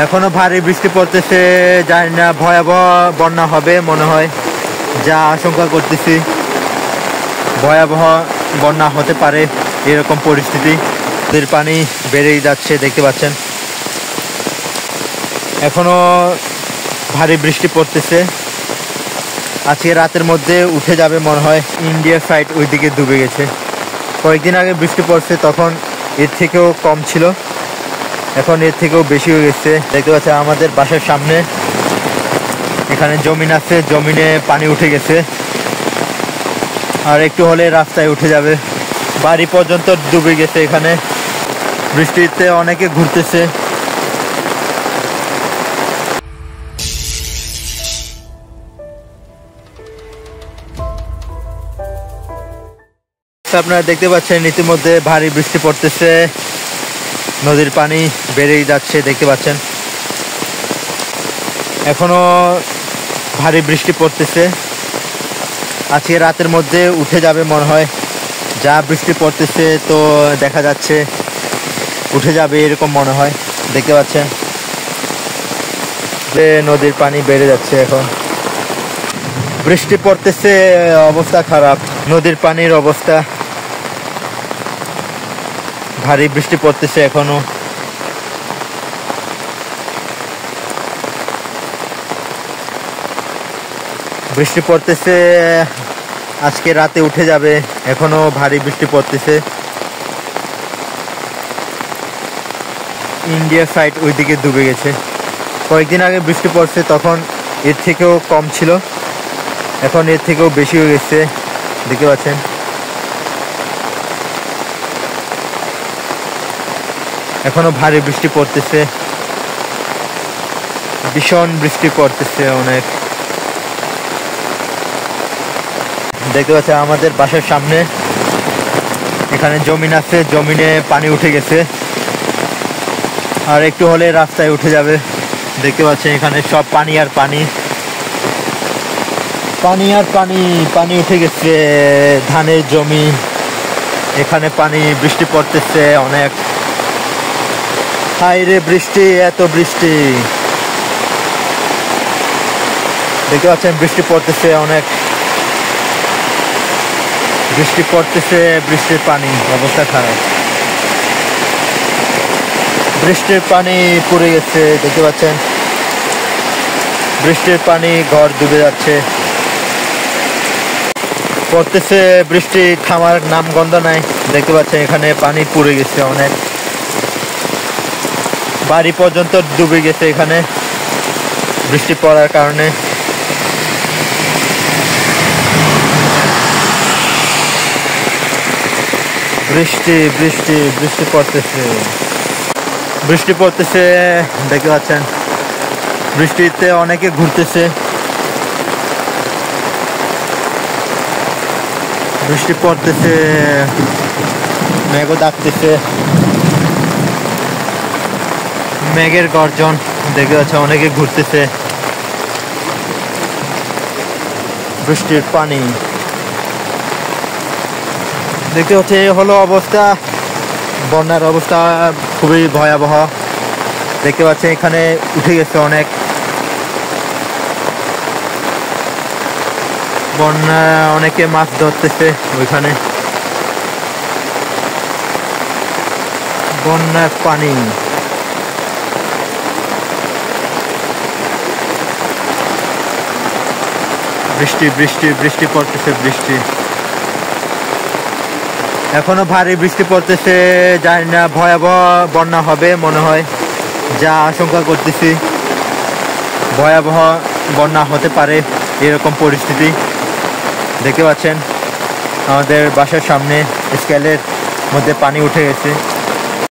এখনো ভারী বৃষ্টি পড়তেছে, জানি না ভয়াবহ বন্যা হবে মনে হয়, যা আশঙ্কা করতেছি। ভয়াবহ বন্যা হতে পারে এরকম পরিস্থিতি। নদীর পানি বেড়েই যাচ্ছে, দেখতে পাচ্ছেন। এখনো ভারী বৃষ্টি পড়তেছে, আজকে রাতের মধ্যে উঠে যাবে মনে হয়। ইন্ডিয়ার সাইড ওইদিকে ডুবে গেছে। কয়েকদিন আগে বৃষ্টি পড়ছে, তখন এর থেকেও কম ছিল, এখন এর থেকেও বেশি হয়ে গেছে। দেখতে পাচ্ছেন আমাদের বাসার সামনে এখানে জমিন আছে, জমিনে পানি উঠে গেছে, আর একটু হলে রাস্তায় উঠে যাবে। বাড়ি পর্যন্ত ডুবে গেছে। এখানে বৃষ্টিতে অনেকে ঘুরতেছে। আপনারা দেখতে পাচ্ছেন ইতিমধ্যে ভারী বৃষ্টি পড়তেছে, নদীর পানি বেড়েই যাচ্ছে, দেখতে পাচ্ছেন। এখনো ভারী বৃষ্টি পড়তেছে, আজকে রাতের মধ্যে উঠে যাবে মনে হয়। যা বৃষ্টি পড়তেছে তো দেখা যাচ্ছে উঠে যাবে এরকম মনে হয়, দেখতে পাচ্ছেন যে নদীর পানি বেড়ে যাচ্ছে। এখন বৃষ্টি পড়তেছে, অবস্থা খারাপ, নদীর পানির অবস্থা। ভারী বৃষ্টি পড়তেছে এখনো। বৃষ্টি পড়তেছে, আজকে রাতে উঠে যাবে, এখনো ভারী বৃষ্টি পড়তেছে। ইন্ডিয়ার সাইড ওইদিকে ডুবে গেছে। কয়েকদিন আগে বৃষ্টি পড়ছে, তখন এর থেকেও কম ছিল, এখন এর থেকেও বেশি হয়ে গেছে, দেখতে পাচ্ছেন। এখনো ভারী বৃষ্টি পড়তেছে, ভীষণ বৃষ্টি পড়তেছে অনেক। দেখতে পাচ্ছেন আমাদের বাসার সামনে এখানে জমিন আছে, জমিনে পানি উঠে গেছে, আর একটু হলে রাস্তায় উঠে যাবে। দেখতে পাচ্ছেন এখানে সব পানি আর পানি, পানি আর পানি, পানি উঠে গেছে ধানের জমি। এখানে পানি, বৃষ্টি পড়তেছে অনেক। হাই রে বৃষ্টি, এত বৃষ্টি, দেখতে পাচ্ছেন বৃষ্টি পড়তেছে অনেক, বৃষ্টি পড়তেছে, বৃষ্টির পানি, অবস্থা খারাপ। বৃষ্টির পানি পড়ে গেছে, দেখতে পাচ্ছেন বৃষ্টির পানি, ঘর ডুবে যাচ্ছে। পড়তেছে বৃষ্টি, থামার নাম গন্ধ নাই। দেখতে পাচ্ছেন এখানে পানি পড়ে গেছে অনেক, বাড়ি পর্যন্ত ডুবে গেছে এখানে বৃষ্টি পড়ার কারণে। বৃষ্টি বৃষ্টি বৃষ্টি পড়তেছে, বৃষ্টি পড়তেছে, দেখতে পাচ্ছেন। বৃষ্টিতে অনেকে ঘুরতেছে, বৃষ্টি পড়তেছে, মেঘও ডাকতেছে, মেঘের গর্জন, দেখতে পাচ্ছেন অনেকে ঘুরতেছে। বৃষ্টির পানি, দেখতে হচ্ছে হলো অবস্থা, বন্যার অবস্থা খুবই ভয়াবহ। দেখতে পাচ্ছেন এখানে উঠে গেছে অনেক, বন্যা, অনেকে মাছ ধরতেছে ওইখানে। বন্যার পানি, বৃষ্টি বৃষ্টি বৃষ্টি পড়তেছে, বৃষ্টি এখনো ভারী বৃষ্টি পড়তেছে, জানি না ভয়াবহ বন্যা হবে মনে হয়, যা আশঙ্কা করতেছি। ভয়াবহ বন্যা হতে পারে এরকম পরিস্থিতি। দেখতে পাচ্ছেন আমাদের বাসার সামনে স্কেলের মধ্যে পানি উঠে গেছে।